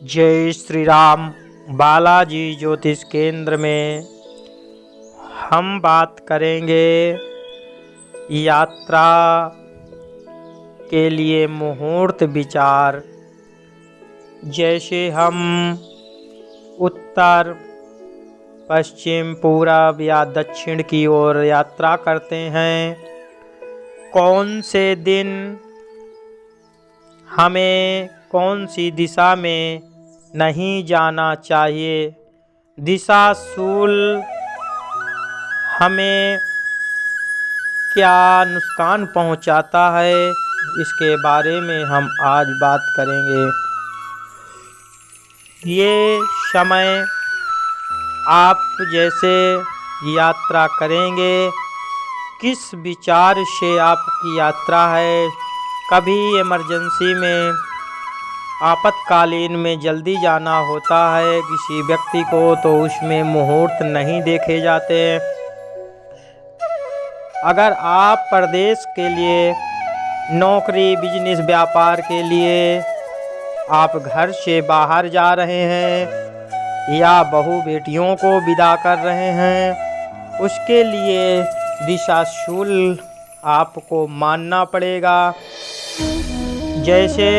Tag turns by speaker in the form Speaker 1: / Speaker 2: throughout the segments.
Speaker 1: जय श्री राम। बालाजी ज्योतिष केंद्र में हम बात करेंगे यात्रा के लिए मुहूर्त विचार। जैसे हम उत्तर, पश्चिम, पूरब या दक्षिण की ओर यात्रा करते हैं, कौन से दिन हमें कौन सी दिशा में नहीं जाना चाहिए, दिशाशूल हमें क्या नुकसान पहुंचाता है, इसके बारे में हम आज बात करेंगे। ये समय आप जैसे यात्रा करेंगे, किस विचार से आपकी यात्रा है। कभी इमरजेंसी में, आपातकालीन में जल्दी जाना होता है किसी व्यक्ति को, तो उसमें मुहूर्त नहीं देखे जाते। अगर आप प्रदेश के लिए, नौकरी, बिजनेस, व्यापार के लिए आप घर से बाहर जा रहे हैं या बहू बेटियों को विदा कर रहे हैं, उसके लिए दिशाशूल आपको मानना पड़ेगा। जैसे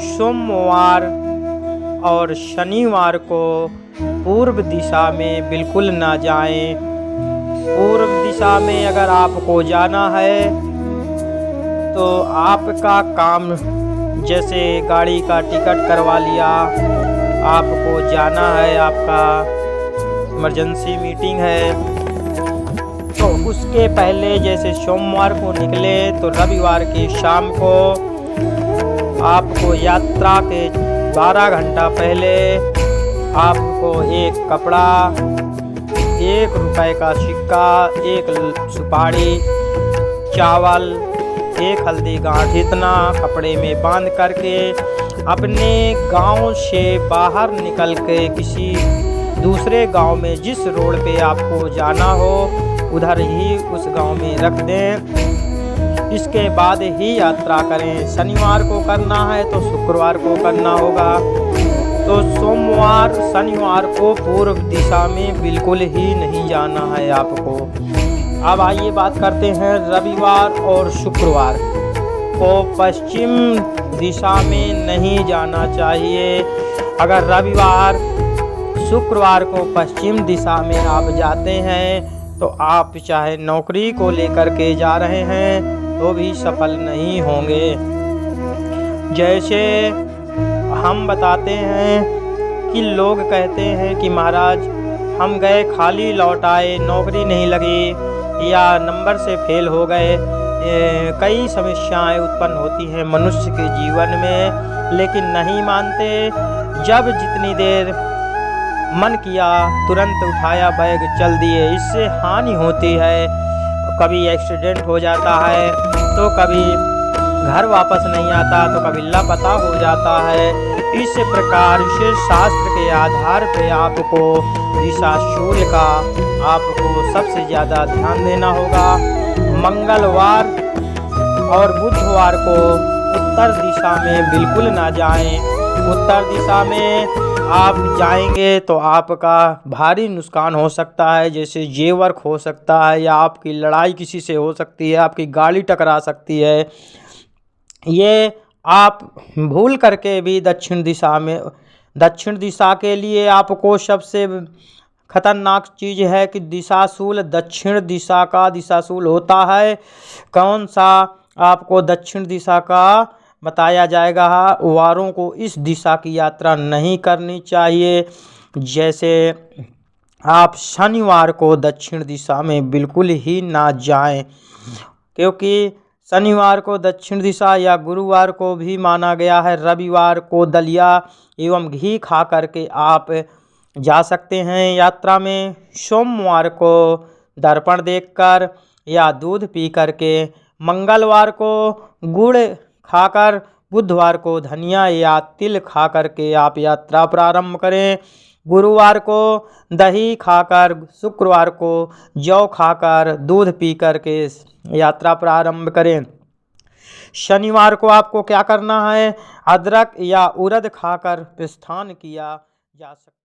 Speaker 1: सोमवार और शनिवार को पूर्व दिशा में बिल्कुल ना जाएं। पूर्व दिशा में अगर आपको जाना है तो आपका काम, जैसे गाड़ी का टिकट करवा लिया, आपको जाना है, आपका इमरजेंसी मीटिंग है, तो उसके पहले जैसे सोमवार को निकले तो रविवार की शाम को आपको यात्रा के 12 घंटा पहले आपको एक कपड़ा, 1 रुपए का सिक्का, 1 सुपारी, चावल, 1 हल्दी गांठ इतना कपड़े में बांध करके अपने गांव से बाहर निकल के किसी दूसरे गांव में, जिस रोड पे आपको जाना हो उधर ही उस गांव में रख दें। इसके बाद ही यात्रा करें। शनिवार को करना है तो शुक्रवार को करना होगा। तो सोमवार, शनिवार को पूर्व दिशा में बिल्कुल ही नहीं जाना है आपको। अब आइए बात करते हैं रविवार और शुक्रवार को पश्चिम दिशा में नहीं जाना चाहिए। अगर रविवार, शुक्रवार को पश्चिम दिशा में आप जाते हैं तो आप चाहे नौकरी को लेकर के जा रहे हैं तो भी सफल नहीं होंगे। जैसे हम बताते हैं कि लोग कहते हैं कि महाराज हम गए खाली लौट आए, नौकरी नहीं लगी या नंबर से फेल हो गए। कई समस्याएं उत्पन्न होती हैं मनुष्य के जीवन में, लेकिन नहीं मानते। जब जितनी देर मन किया तुरंत उठाया बैग चल दिए, इससे हानि होती है। कभी एक्सीडेंट हो जाता है तो कभी घर वापस नहीं आता, तो कभी लापता हो जाता है। इस प्रकार से शास्त्र के आधार पर आपको दिशाशूल का आपको सबसे ज़्यादा ध्यान देना होगा। मंगलवार और बुधवार को उत्तर दिशा में बिल्कुल ना जाएं। उत्तर दिशा में आप जाएंगे तो आपका भारी नुकसान हो सकता है, जैसे जेवर खो सकता है या आपकी लड़ाई किसी से हो सकती है, आपकी गाड़ी टकरा सकती है। ये आप भूल करके भी दक्षिण दिशा के लिए आपको सबसे खतरनाक चीज़ है कि दिशाशूल दक्षिण दिशा का दिशाशूल होता है। कौन सा आपको दक्षिण दिशा का बताया जाएगा। वारों को इस दिशा की यात्रा नहीं करनी चाहिए। जैसे आप शनिवार को दक्षिण दिशा में बिल्कुल ही ना जाएं, क्योंकि शनिवार को दक्षिण दिशा या गुरुवार को भी माना गया है। रविवार को दलिया एवं घी खा करके आप जा सकते हैं यात्रा में। सोमवार को दर्पण देखकर या दूध पी करके, मंगलवार को गुड़ खाकर, बुधवार को धनिया या तिल खा करके आप यात्रा प्रारंभ करें। गुरुवार को दही खाकर, शुक्रवार को जौ खाकर, दूध पी करके यात्रा प्रारंभ करें। शनिवार को आपको क्या करना है, अदरक या उड़द खाकर प्रस्थान किया जा सकता है।